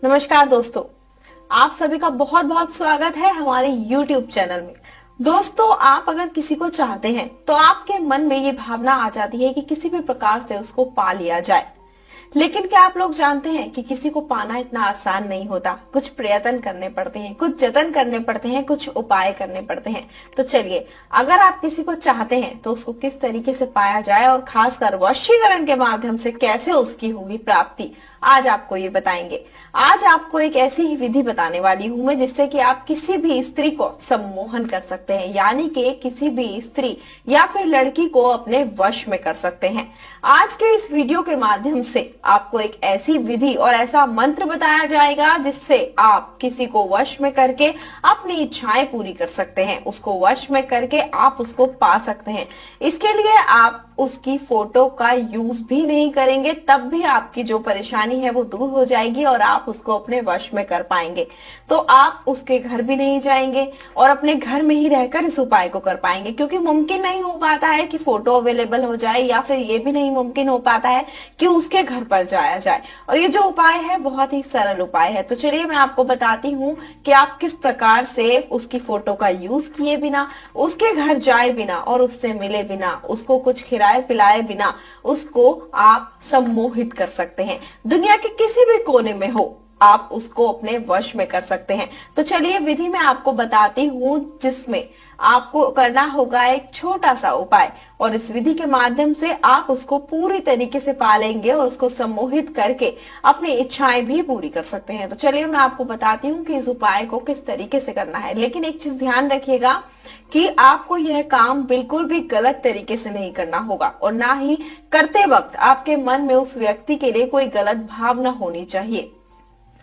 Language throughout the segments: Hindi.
नमस्कार दोस्तों, आप सभी का बहुत बहुत स्वागत है हमारे YouTube चैनल में। दोस्तों, आप अगर किसी को चाहते हैं तो आपके मन में ये भावना आ जाती है कि किसी भी प्रकार से उसको पा लिया जाए। लेकिन क्या आप लोग जानते हैं कि किसी को पाना इतना आसान नहीं होता। कुछ प्रयत्न करने पड़ते हैं, कुछ जतन करने पड़ते हैं, कुछ उपाय करने पड़ते हैं। तो चलिए, अगर आप किसी को चाहते हैं तो उसको किस तरीके से पाया जाए और खासकर वशीकरण के माध्यम से कैसे उसकी होगी प्राप्ति, आज आपको ये बताएंगे। आज आपको एक ऐसी ही विधि बताने वाली हूं मैं जिससे कि आप किसी भी स्त्री को सम्मोहन कर सकते हैं, यानी कि किसी भी स्त्री या फिर लड़की को अपने वश में कर सकते हैं। आज के इस वीडियो के माध्यम से आपको एक ऐसी विधि और ऐसा मंत्र बताया जाएगा जिससे आप किसी को वश में करके अपनी इच्छाएं पूरी कर सकते हैं। उसको वश में करके आप उसको पा सकते हैं। इसके लिए आप उसकी फोटो का यूज भी नहीं करेंगे, तब भी आपकी जो परेशानी है वो दूर हो जाएगी और आप उसको अपने वश में कर पाएंगे। तो आप उसके घर भी नहीं जाएंगे और अपने घर में ही रहकर इस उपाय को कर पाएंगे, क्योंकि मुमकिन नहीं हो पाता है कि फोटो अवेलेबल हो जाए, या फिर ये भी नहीं मुमकिन हो पाता है कि उसके घर पर जाया जाए। और ये जो उपाय है बहुत ही सरल उपाय है। तो चलिए मैं आपको बताती हूँ कि आप किस प्रकार से उसकी फोटो का यूज किए बिना, उसके घर जाए बिना और उससे मिले बिना, उसको कुछ खिलाए पिलाए बिना उसको आप सम्मोहित कर सकते हैं। दुनिया के किसी भी कोने में हो, आप उसको अपने वश में कर सकते हैं। तो चलिए विधि मैं आपको बताती हूँ, जिसमें आपको करना होगा एक छोटा सा उपाय, और इस विधि के माध्यम से आप उसको पूरी तरीके से पालेंगे और उसको सम्मोहित करके अपनी इच्छाएं भी पूरी कर सकते हैं। तो चलिए मैं आपको बताती हूँ कि इस उपाय को किस तरीके से करना है। लेकिन एक चीज ध्यान रखिएगा कि आपको यह काम बिल्कुल भी गलत तरीके से नहीं करना होगा, और ना ही करते वक्त आपके मन में उस व्यक्ति के लिए कोई गलत भावना होनी चाहिए।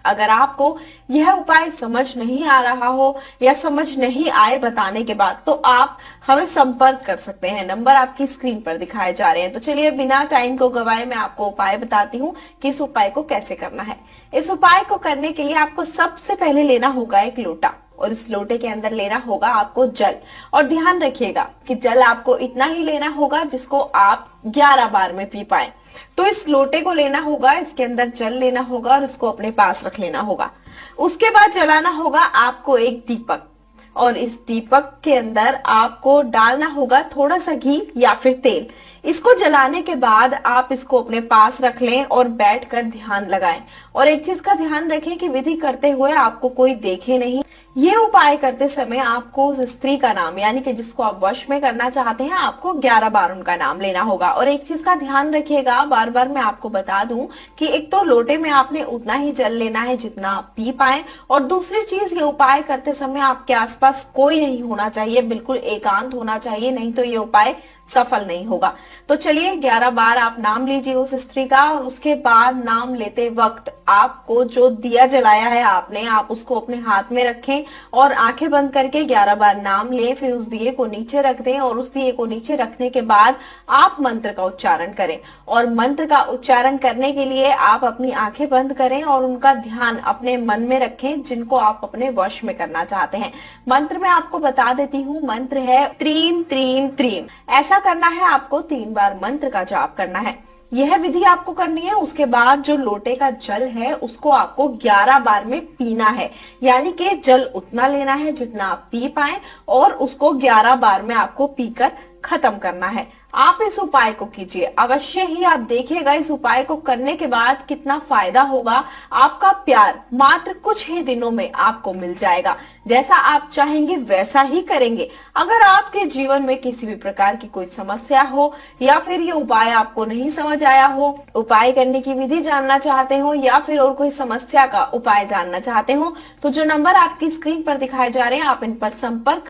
अगर आपको यह उपाय समझ नहीं आ रहा हो या समझ नहीं आए बताने के बाद, तो आप हमें संपर्क कर सकते हैं। नंबर आपकी स्क्रीन पर दिखाए जा रहे हैं। तो चलिए बिना टाइम को गवाए मैं आपको उपाय बताती हूँ कि इस उपाय को कैसे करना है। इस उपाय को करने के लिए आपको सबसे पहले लेना होगा एक लोटा, और इस लोटे के अंदर लेना होगा आपको जल। और ध्यान रखिएगा कि जल आपको इतना ही लेना होगा जिसको आप 11 बार में पी पाए। तो इस लोटे को लेना होगा, इसके अंदर जल लेना होगा और उसको अपने पास रख लेना होगा। उसके बाद जलाना होगा आपको एक दीपक, और इस दीपक के अंदर आपको डालना होगा थोड़ा सा घी या फिर तेल। इसको जलाने के बाद आप इसको अपने पास रख लें और बैठकर ध्यान लगाएं। और एक चीज का ध्यान रखें कि विधि करते हुए आपको कोई देखे नहीं। ये उपाय करते समय आपको उस स्त्री का नाम, यानी कि जिसको आप वश में करना चाहते हैं, आपको 11 बार उनका नाम लेना होगा। और एक चीज का ध्यान रखिएगा, बार बार मैं आपको बता दूं कि एक तो लोटे में आपने उतना ही जल लेना है जितना आप पी पाए, और दूसरी चीज ये उपाय करते समय आपके आसपास कोई नहीं होना चाहिए, बिल्कुल एकांत होना चाहिए, नहीं तो ये उपाय सफल नहीं होगा। तो चलिए 11 बार आप नाम लीजिए उस स्त्री का, और उसके बाद नाम लेते वक्त आपको जो दिया जलाया है आपने, आप उसको अपने हाथ में रखें और आंखें बंद करके 11 बार नाम लें। फिर उस दिए को नीचे रख दें, और उस दिए को नीचे रखने के बाद आप मंत्र का उच्चारण करें। और मंत्र का उच्चारण करने के लिए आप अपनी आंखें बंद करें और उनका ध्यान अपने मन में रखें जिनको आप अपने वश में करना चाहते हैं। मंत्र मैं आपको बता देती हूँ, मंत्र है त्रीम त्रीम त्रीम। ऐसा करना है, आपको 3 बार मंत्र का जाप करना है। यह विधि आपको करनी है। उसके बाद जो लोटे का जल है उसको आपको 11 बार में पीना है, यानी कि जल उतना लेना है जितना आप पी पाए, और उसको 11 बार में आपको पीकर खत्म करना है। आप इस उपाय को कीजिए अवश्य ही, आप देखिएगा इस उपाय को करने के बाद कितना फायदा होगा। आपका प्यार मात्र कुछ ही दिनों में आपको मिल जाएगा। जैसा आप चाहेंगे वैसा ही करेंगे। अगर आपके जीवन में किसी भी प्रकार की कोई समस्या हो, या फिर ये उपाय आपको नहीं समझ आया हो, उपाय करने की विधि जानना चाहते हो, या फिर और कोई समस्या का उपाय जानना चाहते हो, तो जो नंबर आपकी स्क्रीन पर दिखाए जा रहे हैं आप इन पर संपर्क